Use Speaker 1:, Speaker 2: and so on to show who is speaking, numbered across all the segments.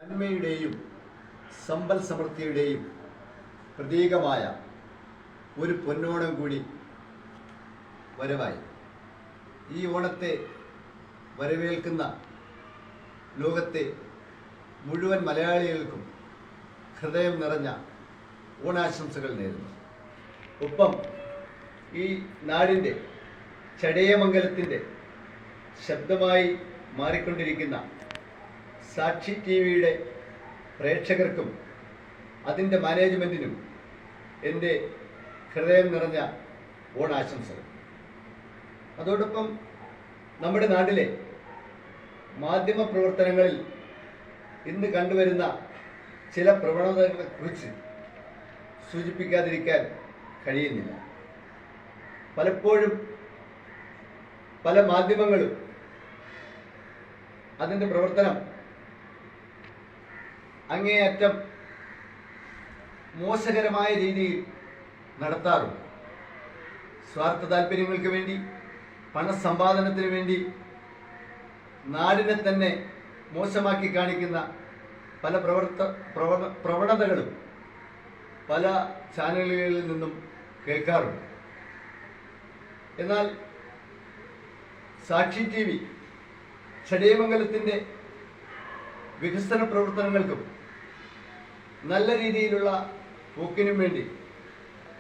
Speaker 1: നന്മയുടെയും സമ്പൽ സമൃദ്ധിയുടെയും പ്രതീകമായ ഒരു പൊന്നോണം കൂടി വരവായി. ഈ ഓണത്തെ വരവേൽക്കുന്ന ലോകത്തെ മുഴുവൻ മലയാളികൾക്കും ഹൃദയം നിറഞ്ഞ ഓണാശംസകൾ നേരുന്നു. ഒപ്പം ഈ നാടിൻ്റെ ചടയമംഗലത്തിൻ്റെ ശബ്ദമായി മാറിക്കൊണ്ടിരിക്കുന്ന സാക്ഷി ടി വിയുടെ പ്രേക്ഷകർക്കും അതിൻ്റെ മാനേജ്മെൻറ്റിനും എൻ്റെ ഹൃദയം നിറഞ്ഞ ഓണാശംസകൾ. അതോടൊപ്പം നമ്മുടെ നാട്ടിലെ മാധ്യമ പ്രവർത്തനങ്ങളിൽ ഇന്ന് കണ്ടുവരുന്ന ചില പ്രവണതകളെക്കുറിച്ച് സൂചിപ്പിക്കാതിരിക്കാൻ കഴിയുന്നില്ല. പലപ്പോഴും പല മാധ്യമങ്ങളും അതിൻ്റെ പ്രവർത്തനം അങ്ങേയറ്റം മോശകരമായ രീതിയിൽ നടത്താറുണ്ട്. സ്വാർത്ഥ താല്പര്യങ്ങൾക്ക് വേണ്ടി, പണസമ്പാദനത്തിന് വേണ്ടി നാടിനെ തന്നെ മോശമാക്കി കാണിക്കുന്ന പല പ്രവണതകളും പല ചാനലുകളിൽ നിന്നും കേൾക്കാറുണ്ട്. എന്നാൽ സാക്ഷി ടി വി ചടയമംഗലത്തിൻ്റെ വികസന പ്രവർത്തനങ്ങൾക്കും നല്ല രീതിയിലുള്ള പോക്കിനും വേണ്ടി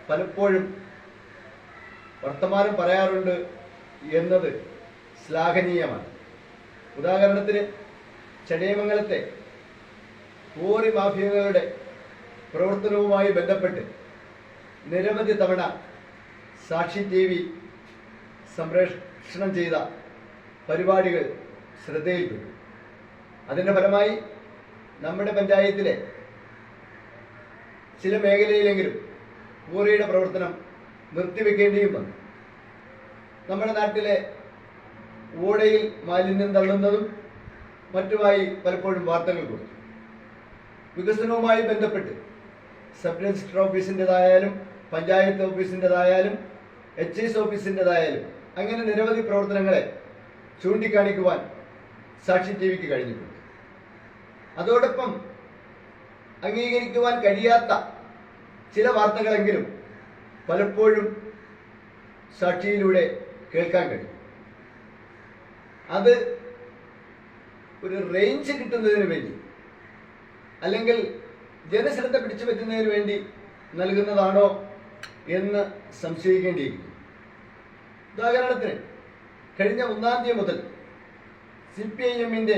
Speaker 1: പലപ്പോഴും വർത്തമാനം പറയാറുണ്ട് എന്നത് ശ്ലാഘനീയമാണ്. ഉദാഹരണത്തിന് ചടയമംഗലത്തെ കോറി മാഫിയകളുടെ പ്രവർത്തനവുമായി ബന്ധപ്പെട്ട് നിരവധി തവണ സാക്ഷി ടി വി സംപ്രേഷണം ചെയ്ത പരിപാടികൾ ശ്രദ്ധയിൽപ്പെട്ടു. അതിൻ്റെ ഫലമായി നമ്മുടെ പഞ്ചായത്തിലെ ചില മേഖലയിലെങ്കിലും കോറിയുടെ പ്രവർത്തനം നിർത്തിവെക്കേണ്ടിയും വന്നു. നമ്മുടെ നാട്ടിലെ ഓടയിൽ മാലിന്യം തള്ളുന്നതും മറ്റുമായി പലപ്പോഴും വാർത്തകൾ കൊടുത്തു. വികസനവുമായി ബന്ധപ്പെട്ട് സബ് രജിസ്റ്റർ ഓഫീസിൻ്റെതായാലും പഞ്ചായത്ത് ഓഫീസിൻ്റെതായാലും HIS ഓഫീസിൻ്റെതായാലും അങ്ങനെ നിരവധി പ്രവർത്തനങ്ങളെ ചൂണ്ടിക്കാണിക്കുവാൻ സാക്ഷി ടി വിക്ക് കഴിഞ്ഞിട്ടുണ്ട്. അതോടൊപ്പം അംഗീകരിക്കുവാൻ കഴിയാത്ത ചില വാർത്തകളെങ്കിലും പലപ്പോഴും സാക്ഷിയിലൂടെ കേൾക്കാൻ കഴിയും. അത് ഒരു റേഞ്ച് കിട്ടുന്നതിന് വേണ്ടി അല്ലെങ്കിൽ ജനശ്രദ്ധ പിടിച്ചു പറ്റുന്നതിന് വേണ്ടി നൽകുന്നതാണോ എന്ന് സംശയിക്കേണ്ടിയിരിക്കുന്നു. ഉദാഹരണത്തിന് കഴിഞ്ഞ 1-ാം തീയതി മുതൽ CPIM-ന്റെ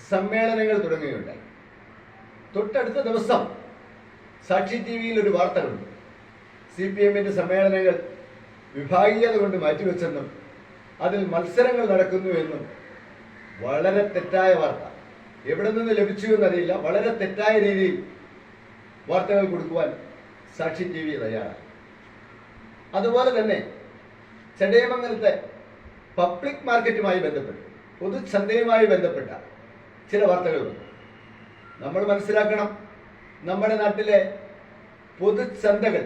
Speaker 1: സമ്മേളനങ്ങൾ തുടങ്ങുകയുണ്ടായി. തൊട്ടടുത്ത ദിവസം സാക്ഷി ടി വിയിൽ ഒരു വാർത്ത കണ്ടു. CPIM-ന്റെ സമ്മേളനങ്ങൾ വിഭാഗീയത കൊണ്ട് മാറ്റിവെച്ചെന്നും അതിൽ മത്സരങ്ങൾ നടക്കുന്നു എന്നും വളരെ തെറ്റായ വാർത്ത, എവിടെ നിന്ന് ലഭിച്ചു എന്നറിയില്ല, വളരെ തെറ്റായ രീതിയിൽ വാർത്തകൾ കൊടുക്കുവാൻ സാക്ഷി ടി വി തയ്യാറായി. അതുപോലെ തന്നെ ചടയമംഗലത്തെ പബ്ലിക് മാർക്കറ്റുമായി ബന്ധപ്പെട്ട്, പൊതുചന്തയുമായി ബന്ധപ്പെട്ട ചില വാർത്തകളുണ്ട്. നമ്മൾ മനസ്സിലാക്കണം, നമ്മുടെ നാട്ടിലെ പൊതുചന്തകൾ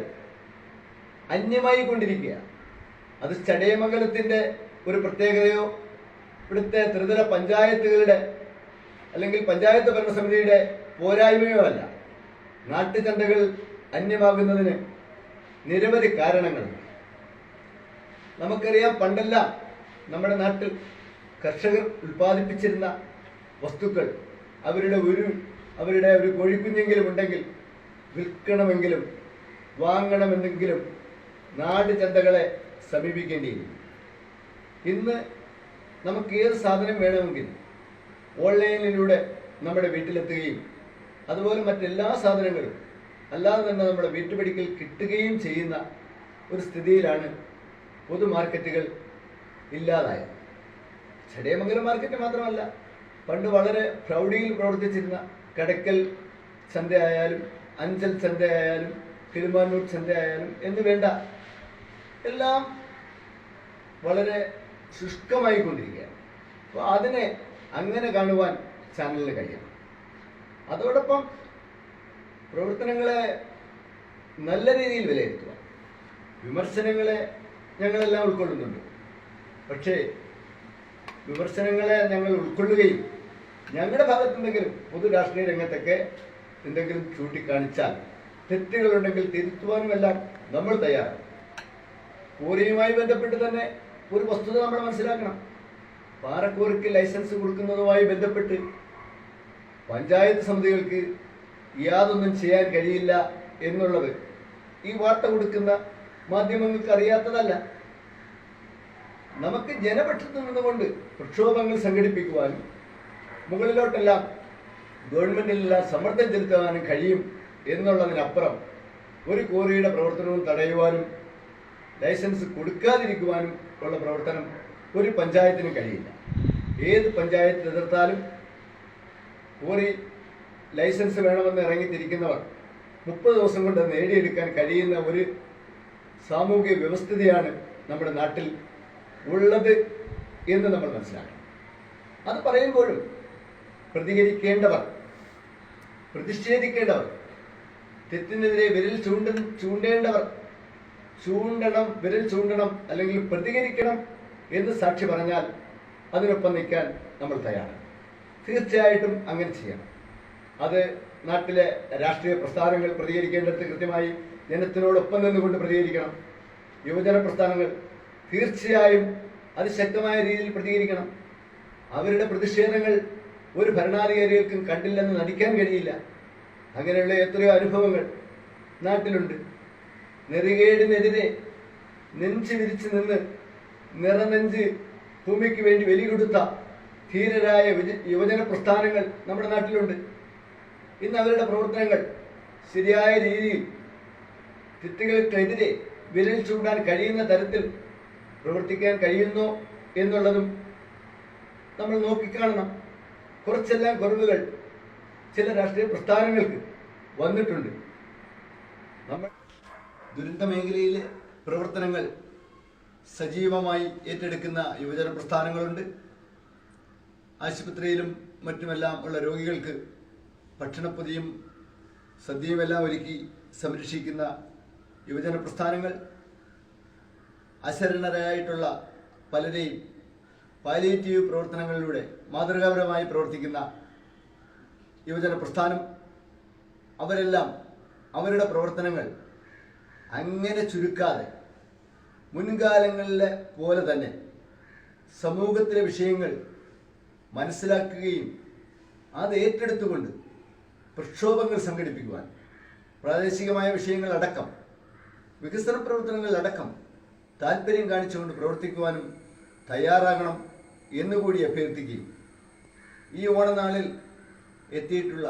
Speaker 1: അന്യമായി കൊണ്ടിരിക്കുകയാണ്. അത് ചടയമംഗലത്തിൻ്റെ ഒരു പ്രത്യേകതയോ ഇവിടുത്തെ ത്രിതല പഞ്ചായത്തുകളുടെ അല്ലെങ്കിൽ പഞ്ചായത്ത് ഭരണസമിതിയുടെ പോരായ്മയോ അല്ല. നാട്ടുചന്തകൾ അന്യമാകുന്നതിന് നിരവധി കാരണങ്ങളുണ്ട്. നമുക്കറിയാം, പണ്ടെല്ലാം നമ്മുടെ നാട്ടിൽ കർഷകർ ഉൽപ്പാദിപ്പിച്ചിരുന്ന വസ്തുക്കൾ അവരുടെ ഒരു കോഴിക്കുഞ്ഞെങ്കിലും ഉണ്ടെങ്കിൽ വിൽക്കണമെങ്കിലും വാങ്ങണമെന്നെങ്കിലും നാട് ചന്തകളെ സമീപിക്കേണ്ടിയിരുന്നു. ഇന്ന് നമുക്ക് ഏത് സാധനം വേണമെങ്കിലും ഓൺലൈനിലൂടെ നമ്മുടെ വീട്ടിലെത്തുകയും അതുപോലെ മറ്റെല്ലാ സാധനങ്ങളും അല്ലാതെ തന്നെ നമ്മുടെ വീട്ടുപടിക്കൽ കിട്ടുകയും ചെയ്യുന്ന ഒരു സ്ഥിതിയിലാണ് പൊതു മാർക്കറ്റുകൾ ഇല്ലാതായത്. ചടയമംഗലം മാർക്കറ്റ് മാത്രമല്ല, പണ്ട് വളരെ പ്രൗഢിയിൽ പ്രവർത്തിച്ചിരുന്ന കടക്കൽ ചന്തയായാലും അഞ്ചൽ ചന്തയായാലും കിളിമാനൂർ ചന്തയായാലും എന്ന് വേണ്ട എല്ലാം വളരെ ശുഷ്കമായിക്കൊണ്ടിരിക്കുകയാണ്. അപ്പോൾ അതിനെ അങ്ങനെ കാണുവാൻ ചാനലിന് കഴിയണം. അതോടൊപ്പം പ്രവർത്തനങ്ങളെ നല്ല രീതിയിൽ വിലയിരുത്തുക. വിമർശനങ്ങളെ ഞങ്ങളെല്ലാം ഉൾക്കൊള്ളുന്നുണ്ട്. പക്ഷേ വിമർശനങ്ങളെ ഞങ്ങൾ ഉൾക്കൊള്ളുകയും ഞങ്ങളുടെ ഭാഗത്തുനിന്നെങ്കിലും പൊതു രാഷ്ട്രീയ രംഗത്തൊക്കെ എന്തെങ്കിലും ചൂണ്ടിക്കാണിച്ചാൽ തെറ്റുകളുണ്ടെങ്കിൽ തിരുത്തുവാനുമെല്ലാം നമ്മൾ തയ്യാറാണ്. ക്വാറിയുമായി ബന്ധപ്പെട്ട് തന്നെ ഒരു വസ്തുത നമ്മൾ മനസ്സിലാക്കണം. പാറക്വാറിക്ക് ലൈസൻസ് കൊടുക്കുന്നതുമായി ബന്ധപ്പെട്ട് പഞ്ചായത്ത് സമിതികൾക്ക് യാതൊന്നും ചെയ്യാൻ കഴിയില്ല എന്നുള്ളത് ഈ വാർത്ത കൊടുക്കുന്ന മാധ്യമങ്ങൾക്ക് അറിയാത്തതല്ല. നമുക്ക് ജനപക്ഷത്ത് നിന്നുകൊണ്ട് പ്രക്ഷോഭങ്ങൾ സംഘടിപ്പിക്കുവാനും മുകളിലോട്ടെല്ലാം ഗവൺമെന്റിലെല്ലാം സമ്മർദ്ദം ചെലുത്തുവാനും കഴിയും എന്നുള്ളതിനപ്പുറം ഒരു ക്വാറിയുടെ പ്രവർത്തനവും തടയുവാനും ലൈസൻസ് കൊടുക്കാതിരിക്കുവാനും ഉള്ള പ്രവർത്തനം ഒരു പഞ്ചായത്തിനും കഴിയില്ല. ഏത് പഞ്ചായത്തിൽ എതിർത്താലും ക്വാറി ലൈസൻസ് വേണമെന്ന് ഇറങ്ങിത്തിരിക്കുന്നവർ 30 ദിവസം കൊണ്ട് നേടിയെടുക്കാൻ കഴിയുന്ന ഒരു സാമൂഹിക വ്യവസ്ഥിതിയാണ് നമ്മുടെ നാട്ടിൽ ഉള്ളത് എന്ന് നമ്മൾ മനസ്സിലാക്കണം. അത് പറയുമ്പോഴും പ്രതികരിക്കേണ്ടവർ, പ്രതിഷേധിക്കേണ്ടവർ, തെറ്റിനെതിരെ വിരൽ ചൂണ്ടേണ്ടവർ വിരൽ ചൂണ്ടണം, അല്ലെങ്കിൽ പ്രതികരിക്കണം എന്ന് സാക്ഷി പറഞ്ഞാൽ അതിനൊപ്പം നിൽക്കാൻ നമ്മൾ തയ്യാറാണ്. തീർച്ചയായിട്ടും അങ്ങനെ ചെയ്യണം. അത് നാട്ടിലെ രാഷ്ട്രീയ പ്രസ്ഥാനങ്ങൾ പ്രതികരിക്കേണ്ടത് കൃത്യമായി ജനത്തിനോടൊപ്പം നിന്നുകൊണ്ട് പ്രതികരിക്കണം. യുവജന പ്രസ്ഥാനങ്ങൾ തീർച്ചയായും അതിശക്തമായ രീതിയിൽ പ്രതികരിക്കണം. അവരുടെ പ്രതിഷേധങ്ങൾ ഒരു ഭരണാധികാരികൾക്കും കണ്ടില്ലെന്ന് നടിക്കാൻ കഴിയില്ല. അങ്ങനെയുള്ള എത്രയോ അനുഭവങ്ങൾ നാട്ടിലുണ്ട്. നെറികേടിനെതിരെ നെഞ്ച് വിരിച്ചു നിന്ന് നിറനെഞ്ച് ഭൂമിക്ക് വേണ്ടി വെലികൊടുത്ത ധീരരായ യുവജന പ്രസ്ഥാനങ്ങൾ നമ്മുടെ നാട്ടിലുണ്ട്. ഇന്ന് അവരുടെ പ്രവർത്തനങ്ങൾ ശരിയായ രീതിയിൽ തെറ്റുകൾക്കെതിരെ വിരൽ ചൂണ്ടാൻ കഴിയുന്ന തരത്തിൽ പ്രവർത്തിക്കാൻ കഴിയുന്നോ എന്നുള്ളതും നമ്മൾ നോക്കിക്കാണണം. കുറച്ചെല്ലാം കുറവുകൾ ചില രാഷ്ട്രീയ പ്രസ്ഥാനങ്ങൾക്ക് വന്നിട്ടുണ്ട്. നമ്മൾ ദുരന്ത മേഖലയിലെ പ്രവർത്തനങ്ങൾ സജീവമായി ഏറ്റെടുക്കുന്ന യുവജന പ്രസ്ഥാനങ്ങളുണ്ട്. ആശുപത്രിയിലും മറ്റുമെല്ലാം ഉള്ള രോഗികൾക്ക് ഭക്ഷണപ്പൊതിയും സദ്യയുമെല്ലാം ഒരുക്കി സംരക്ഷിക്കുന്ന യുവജന പ്രസ്ഥാനങ്ങൾ, അശരണരായിട്ടുള്ള പലരെയും പാലിയേറ്റീവ് പ്രവർത്തനങ്ങളിലൂടെ മാതൃകാപരമായി പ്രവർത്തിക്കുന്ന യുവജന പ്രസ്ഥാനം, അവരെല്ലാം അവരുടെ പ്രവർത്തനങ്ങൾ അങ്ങനെ ചുരുക്കാതെ മുൻകാലങ്ങളിലെ പോലെ തന്നെ സമൂഹത്തിലെ വിഷയങ്ങൾ മനസ്സിലാക്കുകയും അത് ഏറ്റെടുത്തുകൊണ്ട് പ്രക്ഷോഭങ്ങൾ സംഘടിപ്പിക്കുവാൻ, പ്രാദേശികമായ വിഷയങ്ങൾ അടക്കം വികസന പ്രവർത്തനങ്ങൾ അടക്കം താല്പര്യം കാണിച്ചുകൊണ്ട് പ്രവർത്തിക്കുവാനും തയ്യാറാകണം എന്നുകൂടി അഭ്യർത്ഥിക്കുകയും ഈ ഓണനാളിൽ എത്തിയിട്ടുള്ള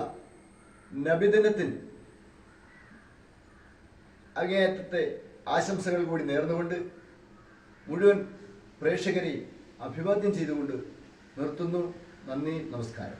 Speaker 1: നബിദിനത്തിന് അങ്ങേയറ്റത്തെ ആശംസകൾ കൂടി നേർന്നുകൊണ്ട് മുഴുവൻ പ്രേക്ഷകരെയും അഭിവാദ്യം ചെയ്തുകൊണ്ട് നിർത്തുന്നു. നന്ദി, നമസ്കാരം.